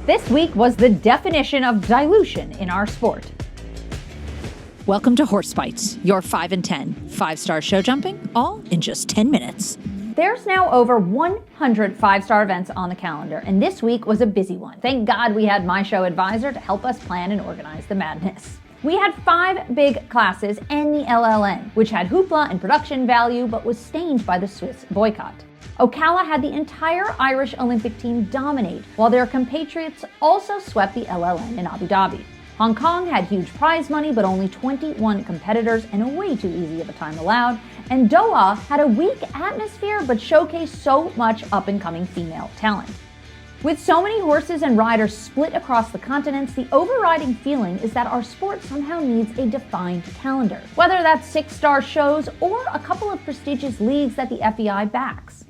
This week was the definition of dilution in our sport. Welcome to Horse Bytes, your 5 and 10, 5-star show jumping, all in just 10 minutes. There's now over 100 5-star events on the calendar, and this week was a busy one. Thank God we had my show advisor to help us plan and organize the madness. We had 5 big classes and the LLN, which had hoopla and production value but was stained by the Swiss boycott. Ocala had the entire Irish Olympic team dominate, while their compatriots also swept the LLN in Abu Dhabi. Hong Kong had huge prize money but only 21 competitors and a way too easy of a time allowed, and Doha had a weak atmosphere but showcased so much up-and-coming female talent. With so many horses and riders split across the continents, the overriding feeling is that our sport somehow needs a defined calendar, whether that's 6-star shows or a couple of prestigious leagues that the FEI backs.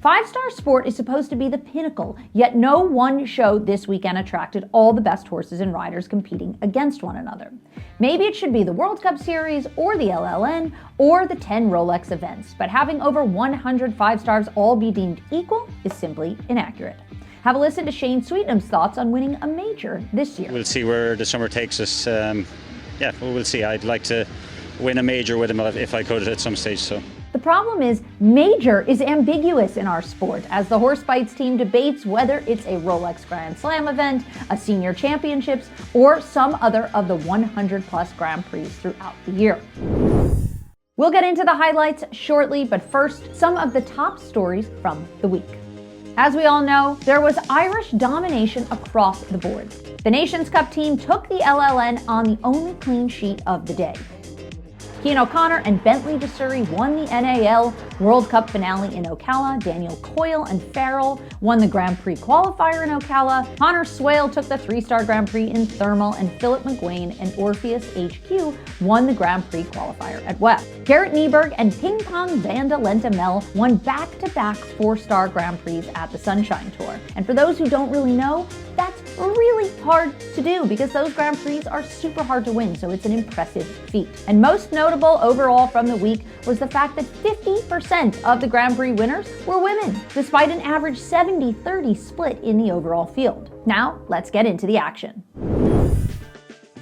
5-star sport is supposed to be the pinnacle, yet no one show this weekend attracted all the best horses and riders competing against one another. Maybe it should be the World Cup Series or the LLN or the 10 Rolex events, but having over 100 5-stars all be deemed equal is simply inaccurate. Have a listen to Shane Sweetnam's thoughts on winning a major this year. We'll see where the summer takes us. We'll see. I'd like to win a major with him if I could at some stage. So. The problem is, major is ambiguous in our sport, as the Horse Bytes team debates whether it's a Rolex Grand Slam event, a senior championships, or some other of the 100-plus Grand Prix throughout the year. We'll get into the highlights shortly, but first, some of the top stories from the week. As we all know, there was Irish domination across the board. The Nations Cup team took the LLN on the only clean sheet of the day. Cian O'Connor and Bentley DeSury won the NAL World Cup finale in Ocala. Daniel Coyle and Farrell won the Grand Prix qualifier in Ocala. Connor Swale took the 3-star Grand Prix in Thermal, and Philip McGuane and Orpheus HQ won the Grand Prix qualifier at WEC. Garrett Nieberg and Ping Pong Vanda Lentamel won back-to-back 4-star Grand Prix at the Sunshine Tour. And for those who don't really know, that's really hard to do because those Grand Prix are super hard to win, so it's an impressive feat. And most notable overall from the week was the fact that 50% of the Grand Prix winners were women, despite an average 70-30 split in the overall field. Now, let's get into the action.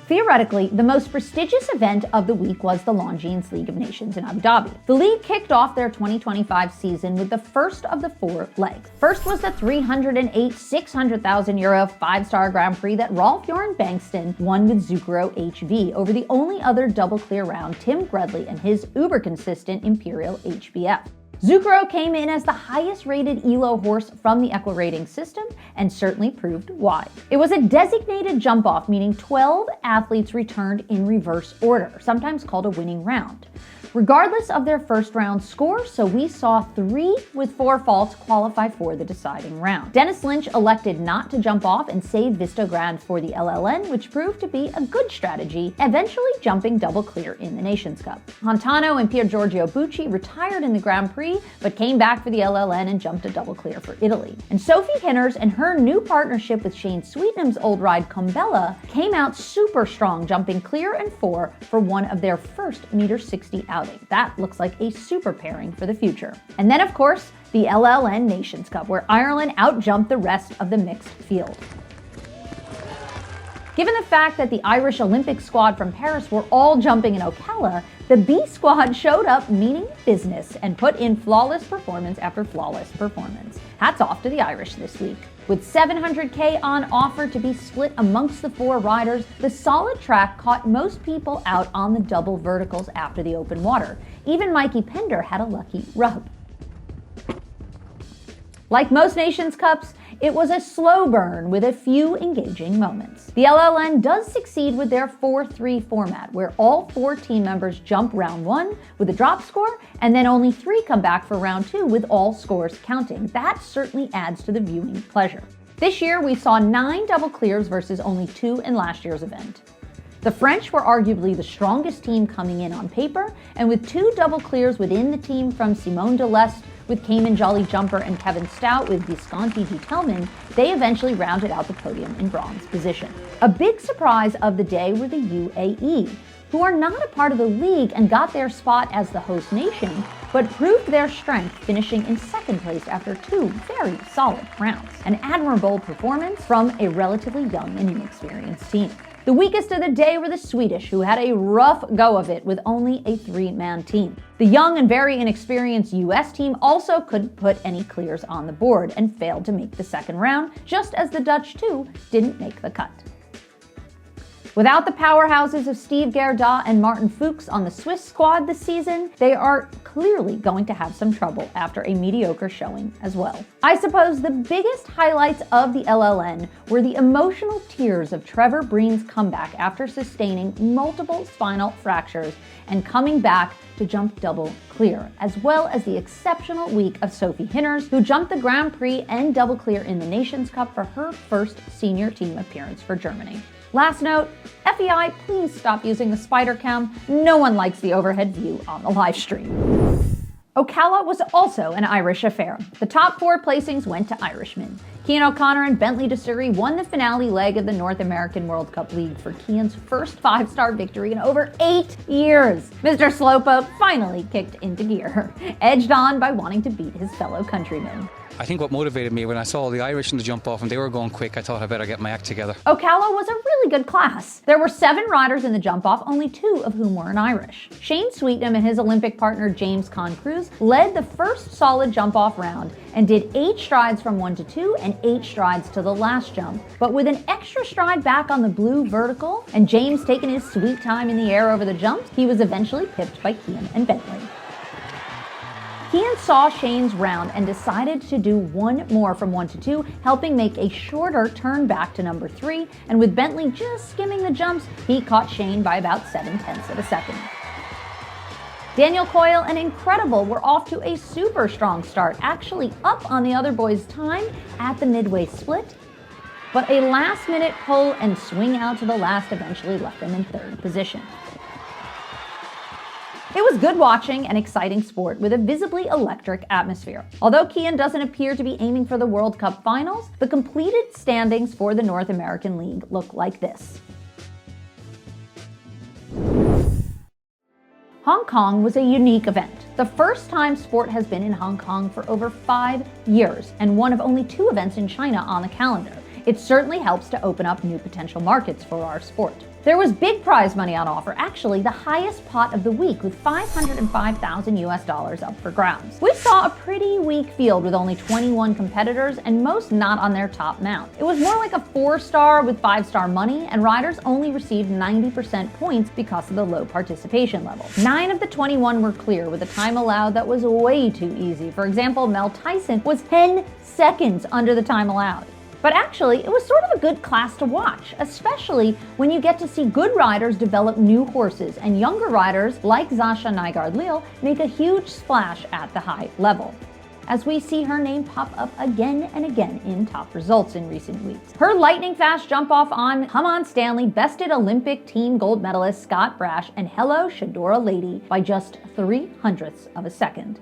Theoretically, the most prestigious event of the week was the Longines League of Nations in Abu Dhabi. The league kicked off their 2025 season with the first of the 4 legs. First was the 308 600,000 euro 5-star Grand Prix that Rolf Joran Bengtsson won with Zucchero HV over the only other double clear round, Tim Gredley and his uber-consistent Imperial HBF. Zucchero came in as the highest-rated ELO horse from the Equa rating system and certainly proved why. It was a designated jump-off, meaning 12 athletes returned in reverse order, sometimes called a winning round, regardless of their first-round score, so we saw 3 with 4 faults qualify for the deciding round. Dennis Lynch elected not to jump off and save Vistograd for the LLN, which proved to be a good strategy, eventually jumping double clear in the Nations Cup. Montano and Pier Giorgio Bucci retired in the Grand Prix, but came back for the LLN and jumped a double clear for Italy. And Sophie Hinners and her new partnership with Shane Sweetnam's old ride Combella came out super strong, jumping clear and 4 for one of their first -60 outing. That looks like a super pairing for the future. And then, of course, the LLN Nations Cup, where Ireland outjumped the rest of the mixed field. Given the fact that the Irish Olympic squad from Paris were all jumping in Ocala, the B squad showed up meaning business and put in flawless performance after flawless performance. Hats off to the Irish this week. With 700K on offer to be split amongst the 4 riders, the solid track caught most people out on the double verticals after the open water. Even Mikey Pender had a lucky rub. Like most Nations Cups, it was a slow burn with a few engaging moments. The LLN does succeed with their 4-3 format, where all 4 team members jump round 1 with a drop score, and then only 3 come back for round 2 with all scores counting. That certainly adds to the viewing pleasure. This year, we saw 9 double clears versus only 2 in last year's event. The French were arguably the strongest team coming in on paper, and with 2 double clears within the team from Simone Deleste with Cayman Jolly Jumper and Kevin Stout with Visconti G. Tellman, they eventually rounded out the podium in bronze position. A big surprise of the day were the UAE, who are not a part of the league and got their spot as the host nation, but proved their strength, finishing in second place after 2 very solid rounds. An admirable performance from a relatively young and inexperienced team. The weakest of the day were the Swedish, who had a rough go of it with only a 3-man team. The young and very inexperienced US team also couldn't put any clears on the board and failed to make the second round, just as the Dutch too didn't make the cut. Without the powerhouses of Steve Gerda and Martin Fuchs on the Swiss squad this season, they are clearly going to have some trouble after a mediocre showing as well. I suppose the biggest highlights of the LLN were the emotional tears of Trevor Breen's comeback after sustaining multiple spinal fractures and coming back to jump double clear, as well as the exceptional week of Sophie Hinners, who jumped the Grand Prix and double clear in the Nations Cup for her first senior team appearance for Germany. Last note, FEI, please stop using the spider cam. No one likes the overhead view on the live stream. Ocala was also an Irish affair. The top 4 placings went to Irishmen. Cian O'Connor and Bentley Desuri won the finale leg of the North American World Cup League for Cian's first 5-star victory in over 8 years. Mr. Slowpoke finally kicked into gear, edged on by wanting to beat his fellow countrymen. I think what motivated me when I saw the Irish in the jump off and they were going quick, I thought I better get my act together. Ocala was a really good class. There were 7 riders in the jump off, only 2 of whom were an Irish. Shane Sweetnam and his Olympic partner James Conn-Cruz led the first solid jump off round and did 8 strides from 1 to 2 and 8 strides to the last jump. But with an extra stride back on the blue vertical and James taking his sweet time in the air over the jumps, he was eventually pipped by Cian and Bentley. Cian saw Shane's round and decided to do 1 more from 1 to 2, helping make a shorter turn back to number 3, and with Bentley just skimming the jumps, he caught Shane by about 0.7 of a second. Daniel Coyle and Incredible were off to a super strong start, actually up on the other boys' time at the midway split, but a last-minute pull and swing out to the last eventually left them in 3rd position. It was good watching and exciting sport with a visibly electric atmosphere. Although Cian doesn't appear to be aiming for the World Cup finals, the completed standings for the North American League look like this. Hong Kong was a unique event. The first time sport has been in Hong Kong for over 5 years, and one of only 2 events in China on the calendar. It certainly helps to open up new potential markets for our sport. There was big prize money on offer, actually the highest pot of the week with $505,000 up for grabs. We saw a pretty weak field with only 21 competitors and most not on their top mount. It was more like a 4-star with 5-star money, and riders only received 90% points because of the low participation level. 9 of the 21 were clear with a time allowed that was way too easy. For example, Mel Tyson was 10 seconds under the time allowed. But actually, it was sort of a good class to watch, especially when you get to see good riders develop new horses and younger riders like Zasha Nygaard-Leal make a huge splash at the high level, as we see her name pop up again and again in top results in recent weeks. Her lightning-fast jump-off on Come On Stanley bested Olympic team gold medalist Scott Brash and Hello Shadora Lady by just 0.03 of a second.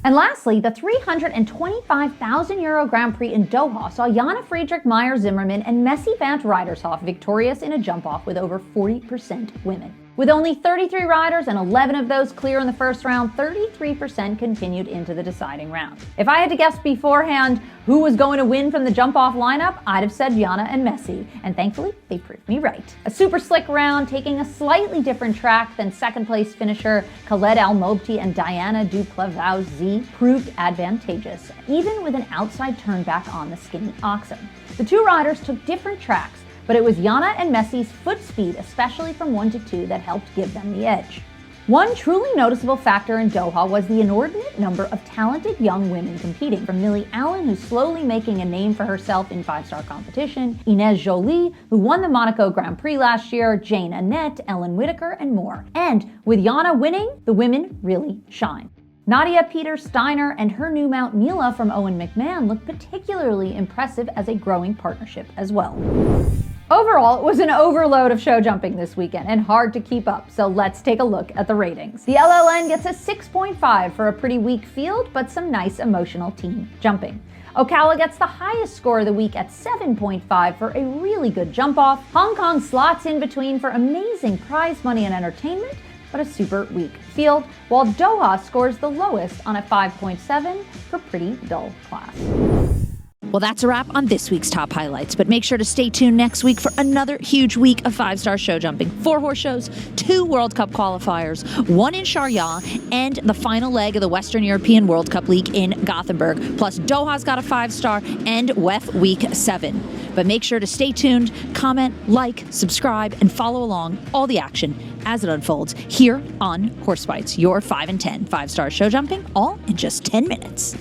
And lastly, the €325,000 Grand Prix in Doha saw Jana Friedrich Meyer-Zimmermann and Messi van 't Rijdershof victorious in a jump-off with over 40% women. With only 33 riders and 11 of those clear in the first round, 33% continued into the deciding round. If I had to guess beforehand who was going to win from the jump-off lineup, I'd have said Jana and Messi, and thankfully, they proved me right. A super slick round, taking a slightly different track than second-place finisher Khaled Al-Mobti and Diana Duplavaus-Z proved advantageous, even with an outside turn back on the skinny oxen. The 2 riders took different tracks, but it was Jana and Messi's foot speed, especially from 1 to 2, that helped give them the edge. One truly noticeable factor in Doha was the inordinate number of talented young women competing, from Millie Allen, who's slowly making a name for herself in 5-star competition, Inez Jolie, who won the Monaco Grand Prix last year, Jane Annette, Ellen Whitaker, and more. And with Jana winning, the women really shine. Nadia Peter-Steiner and her new mount Mila from Owen McMahon look particularly impressive as a growing partnership as well. Overall, it was an overload of show jumping this weekend and hard to keep up, so let's take a look at the ratings. The LLN gets a 6.5 for a pretty weak field, but some nice emotional team jumping. Ocala gets the highest score of the week at 7.5 for a really good jump off. Hong Kong slots in between for amazing prize money and entertainment, but a super weak field, while Doha scores the lowest on a 5.7 for pretty dull class. Well, that's a wrap on this week's top highlights, but make sure to stay tuned next week for another huge week of 5-star show jumping. 4 horse shows, 2 World Cup qualifiers, 1 in Sharjah, and the final leg of the Western European World Cup League in Gothenburg. Plus, Doha's got a 5-star and WEC Week 7. But make sure to stay tuned, comment, like, subscribe, and follow along all the action as it unfolds here on Horse Bytes, your 5 and 10 5-star show jumping, all in just 10 minutes.